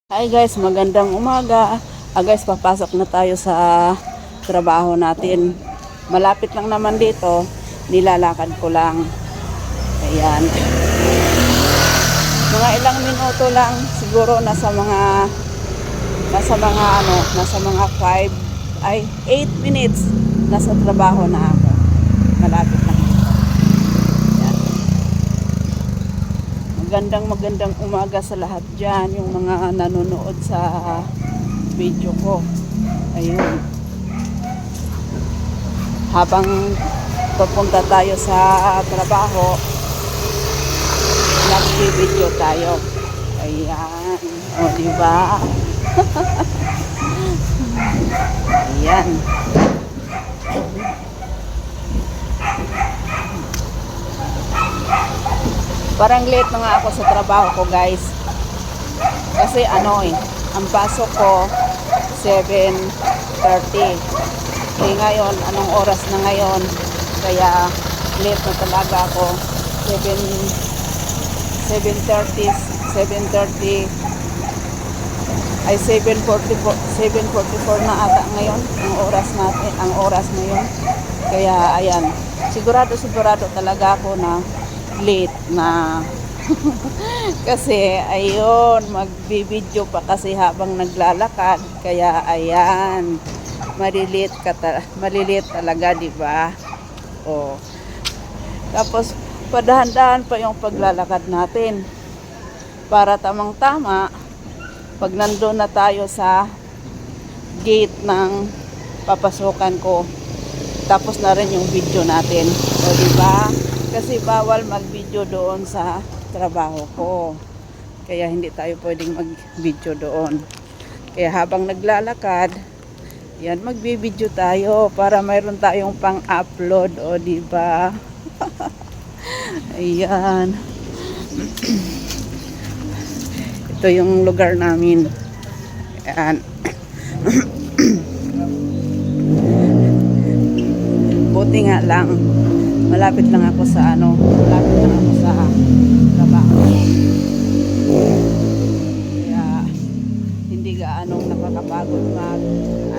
Hi guys, magandang umaga. Guys, papasok na tayo sa trabaho natin. Malapit lang naman dito, nilalakad ko lang. Ayan. Mga ilang minuto lang, siguro nasa mga 5 ay 8 minutes nasa trabaho na ako. Malapit lang. Magandang umaga sa lahat dyan, yung mga nanonood sa video ko. Ayun. Habang papunta tayo sa trabaho, nag-video tayo. Ayan. O, diba? Ayan. Parang late na nga ako sa trabaho ko, guys. Kasi ang pasok ko 7:30. Ngayon, anong oras na ngayon? Kaya late na talaga ako. 7:30 ay 7:44 na ata ngayon ang oras ngayon. Kaya ayan, sigurado talaga ako na late na. Kasi ayun, magbibideo pa kasi habang naglalakad, kaya ayan, malilate talaga, di ba? Oh. Tapos padahan-dahan pa yung paglalakad natin para tamang-tama pag nandoon na tayo sa gate ng papasukan ko, tapos na rin yung video natin. O, di ba? Kasi bawal mag-video doon sa trabaho ko. Kaya hindi tayo pwedeng mag-video doon. Kaya habang naglalakad, yan, magbi-video tayo para mayroon tayong pang-upload. O, diba? Ayan. Ito yung lugar namin. Ayan. Buti nga lang, malapit lang ako sa trabaho. Kaya hindi gaano nakakapagod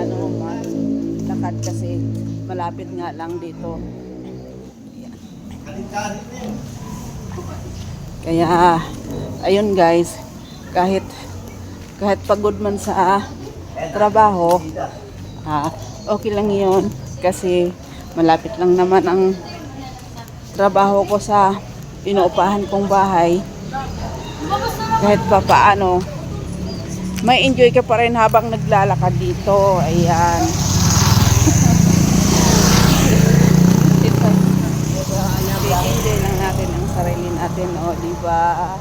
maglakad kasi malapit nga lang dito. Kaya ayun guys, kahit pagod man sa trabaho, okay lang 'yon kasi malapit lang naman ang trabaho ko sa inuupahan kong bahay. Kahit pa paano, may enjoy ka pa rin habang naglalakad dito. Ayan. I-enjoy lang natin ang sarili natin. O, diba?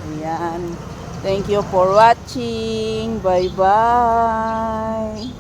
Ayan. Thank you for watching. Bye-bye.